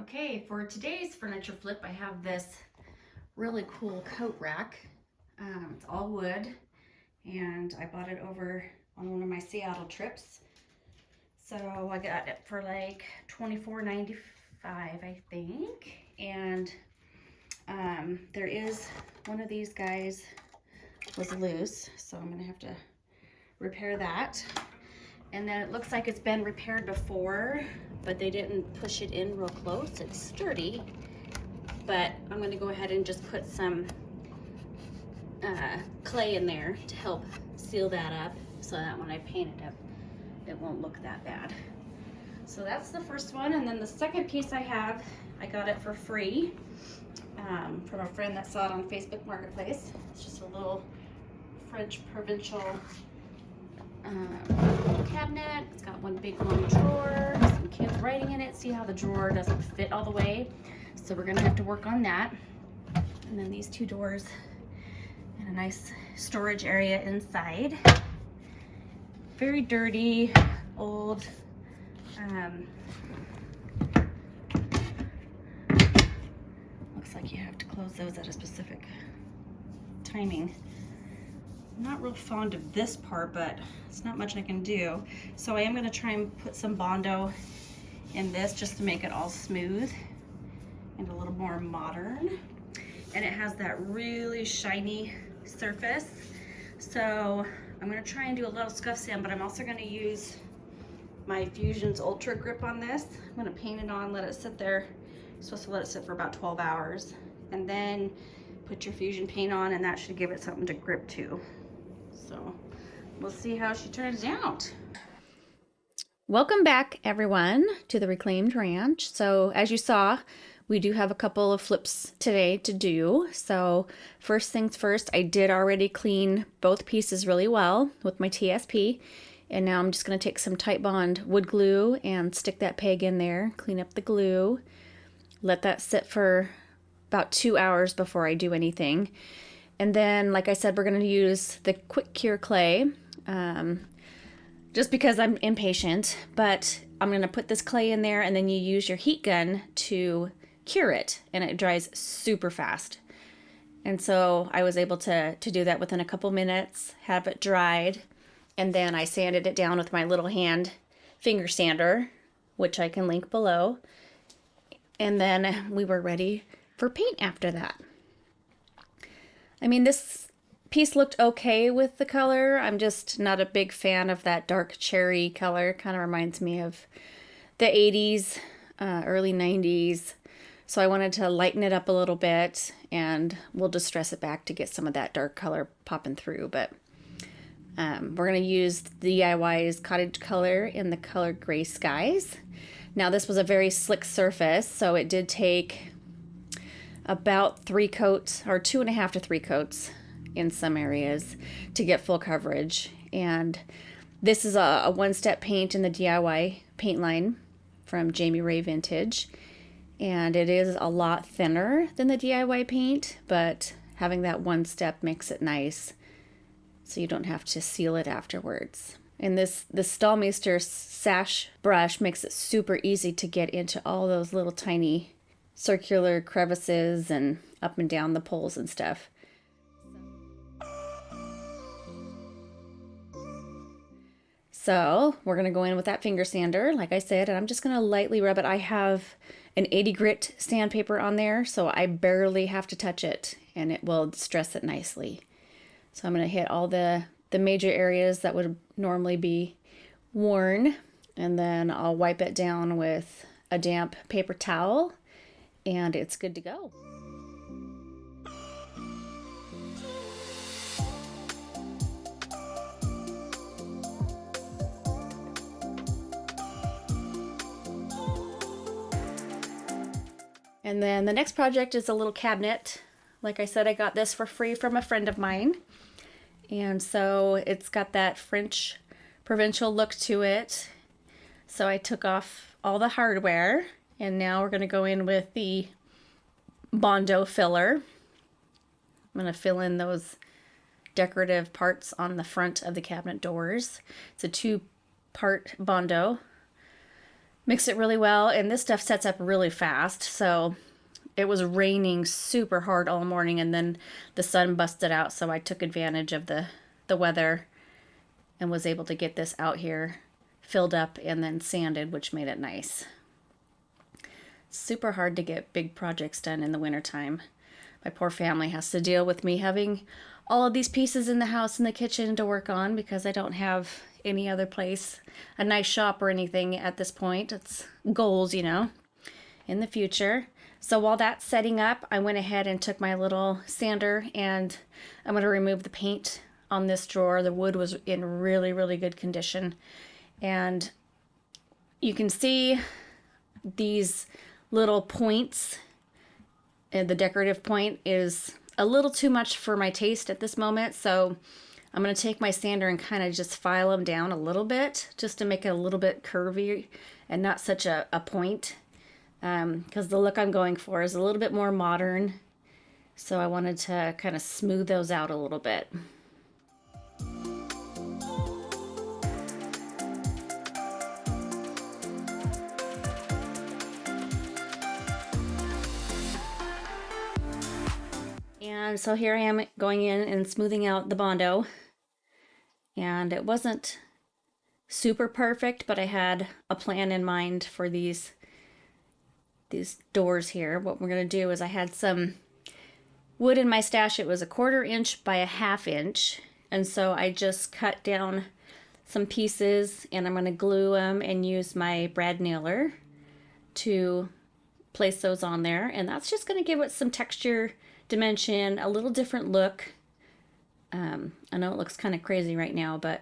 Okay, for today's furniture flip, I have this really cool coat rack. It's all wood, and I bought it over on one of my Seattle trips. So I got it for like $24.95, I think. And there is one of these guys was loose, so I'm gonna have to repair that. And then it looks like it's been repaired before, but they didn't push it in real close. It's sturdy, but I'm gonna go ahead and just put some clay in there to help seal that up so that when I paint it up, it won't look that bad. So that's the first one. And then the second piece I have, I got it for free from a friend that saw it on Facebook Marketplace. It's just a little French provincial cabinet. It's got one big long drawer, some kids writing in it. See how the drawer doesn't fit all the way? So we're gonna have to work on that. And then these two doors and a nice storage area inside. Very dirty, old. Looks like you have to close those at a specific timing. I'm not real fond of this part, but it's not much I can do. So I am gonna try and put some Bondo in this just to make it all smooth and a little more modern. And it has that really shiny surface. So I'm gonna try and do a little scuff sand, but I'm also gonna use my Fusion's Ultra Grip on this. I'm gonna paint it on, let it sit there. I'm supposed to let it sit for about 12 hours. And then put your Fusion paint on, and that should give it something to grip to. So we'll see how she turns out. Welcome back, everyone, to the Reclaimed Ranch. So as you saw, we do have a couple of flips today to do. So first things first, I did already clean both pieces really well with my TSP. And now I'm just going to take some Titebond wood glue and stick that peg in there, clean up the glue, let that sit for about 2 hours before I do anything. And then, like I said, we're going to use the quick cure clay. Just because I'm impatient, but I'm gonna put this clay in there and then you use your heat gun to cure it, and it dries super fast. And so I was able to do that within a couple minutes, have it dried, and then I sanded it down with my little hand finger sander, which I can link below. And then we were ready for paint after that. I mean, this piece looked okay with the color. I'm just not a big fan of that dark cherry color. Kind of reminds me of the 80s, early 90s. So I wanted to lighten it up a little bit, and we'll distress it back to get some of that dark color popping through. But we're going to use DIY's Cottage Color in the color Gray Skies. Now this was a very slick surface, so it did take about 3 coats, or 2.5 to 3 coats in some areas to get full coverage. And this is a one-step paint in the DIY paint line from Jamie Ray Vintage, and it is a lot thinner than the DIY paint, but having that one step makes it nice so you don't have to seal it afterwards. And this Stahlmeister sash brush makes it super easy to get into all those little tiny circular crevices and up and down the poles and stuff. So we're going to go in with that finger sander, like I said, and I'm just going to lightly rub it. I have an 80 grit sandpaper on there, so I barely have to touch it, and it will distress it nicely. So I'm going to hit all the major areas that would normally be worn, and then I'll wipe it down with a damp paper towel, and it's good to go. And then the next project is a little cabinet. Like I said, I got this for free from a friend of mine. And so it's got that French provincial look to it. So I took off all the hardware, and now we're going to go in with the Bondo filler. I'm going to fill in those decorative parts on the front of the cabinet doors. It's a 2-part Bondo. Mix it really well, and this stuff sets up really fast. So it was raining super hard all morning, and then the sun busted out, so I took advantage of the weather and was able to get this out here filled up and then sanded, which made it nice. Super hard to get big projects done in the wintertime. My poor family has to deal with me having all of these pieces in the house and the kitchen to work on because I don't have any other place, a nice shop or anything at this point. It's goals, you know, in the future. So while that's setting up, I went ahead and took my little sander and I'm going to remove the paint on this drawer. The wood was in really, really good condition. And you can see these little points. And the decorative point is a little too much for my taste at this moment. So I'm going to take my sander and kind of just file them down a little bit just to make it a little bit curvy and not such a point. Because the look I'm going for is a little bit more modern. So I wanted to kind of smooth those out a little bit. And so here I am going in and smoothing out the Bondo. And it wasn't super perfect, but I had a plan in mind for these doors here. What we're going to do is I had some wood in my stash. It was 1/4 inch by 1/2 inch. And so I just cut down some pieces and I'm going to glue them and use my brad nailer to place those on there. And that's just going to give it some texture, dimension, a little different look. I know it looks kind of crazy right now, but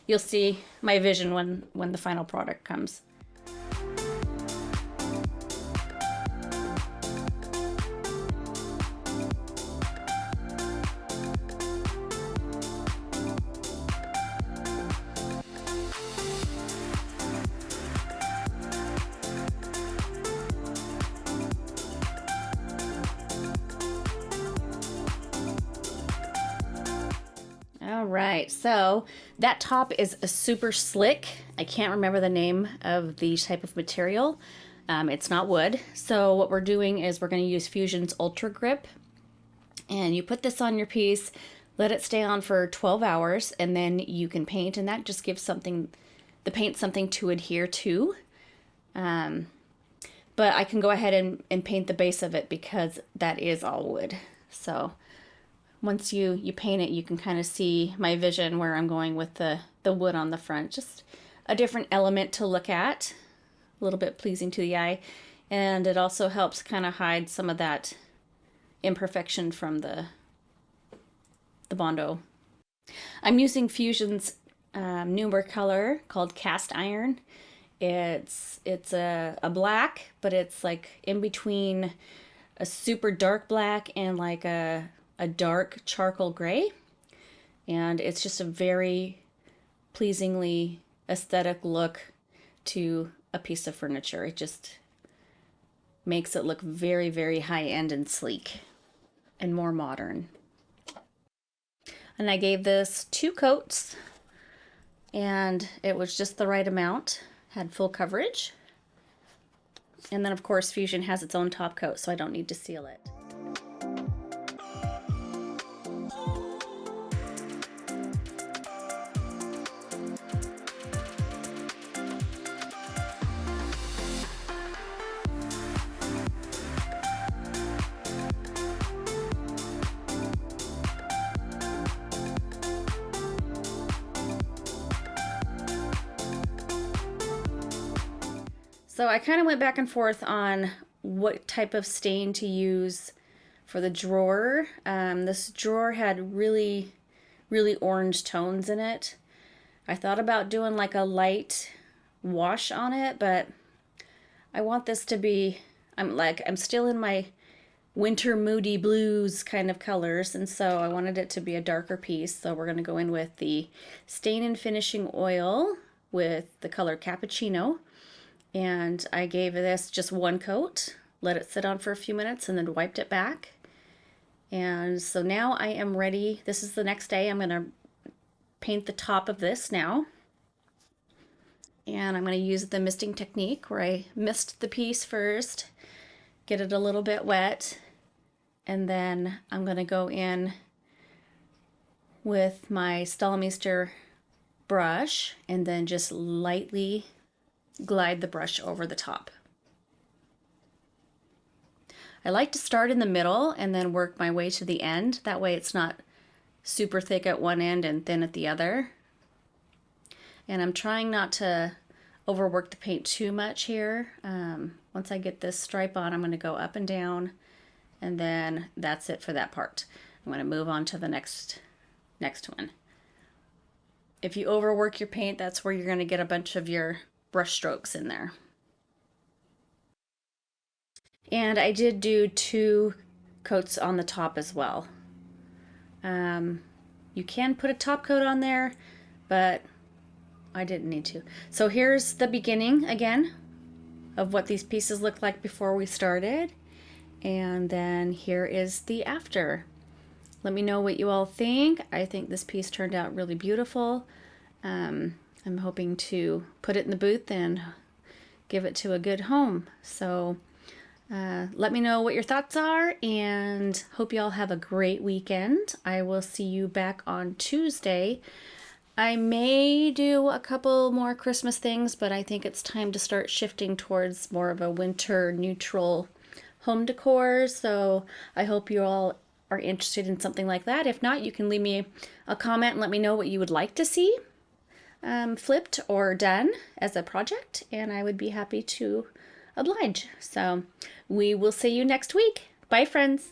you'll see my vision when the final product comes. All right, so that top is a super slick. I can't remember the name of the type of material. It's not wood. So what we're doing is we're going to use Fusion's Ultra Grip. And you put this on your piece, let it stay on for 12 hours, and then you can paint, and that just gives the paint something to adhere to. But I can go ahead and paint the base of it because that is all wood. So once you paint it, you can kind of see my vision where I'm going with the wood on the front. Just a different element to look at, a little bit pleasing to the eye. And it also helps kind of hide some of that imperfection from the Bondo. I'm using Fusion's newer color called Cast Iron. It's a black, but it's like in between a super dark black and like a dark charcoal gray, and it's just a very pleasingly aesthetic look to a piece of furniture. It just makes it look very, very high-end and sleek and more modern. And I gave this 2 coats, and it was just the right amount, had full coverage. And then of course Fusion has its own top coat, so I don't need to seal it. So I kind of went back and forth on what type of stain to use for the drawer. This drawer had really, really orange tones in it. I thought about doing like a light wash on it, but I want this to be, I'm still in my winter moody blues kind of colors, and so I wanted it to be a darker piece. So we're going to go in with the Stain and Finishing Oil with the color Cappuccino. And I gave this just 1 coat, let it sit on for a few minutes, and then wiped it back. And so now I am ready. This is the next day. I'm going to paint the top of this now. And I'm going to use the misting technique where I mist the piece first, get it a little bit wet, and then I'm going to go in with my Stallmeister brush and then just lightly glide the brush over the top. I like to start in the middle and then work my way to the end. That way it's not super thick at one end and thin at the other. And I'm trying not to overwork the paint too much here. Once I get this stripe on, I'm going to go up and down, and then that's it for that part. I'm going to move on to the next one. If you overwork your paint, that's where you're going to get a bunch of your brush strokes in there. And I did do 2 coats on the top as well. You can put a top coat on there, but I didn't need to. So here's the beginning again of what these pieces looked like before we started. And then here is the after. Let me know what you all think. I think this piece turned out really beautiful. I'm hoping to put it in the booth and give it to a good home. So let me know what your thoughts are, and hope you all have a great weekend. I will see you back on Tuesday. I may do a couple more Christmas things, but I think it's time to start shifting towards more of a winter neutral home decor. So I hope you all are interested in something like that. If not, you can leave me a comment and let me know what you would like to see flipped or done as a project, and I would be happy to oblige. So we will see you next week. Bye, friends.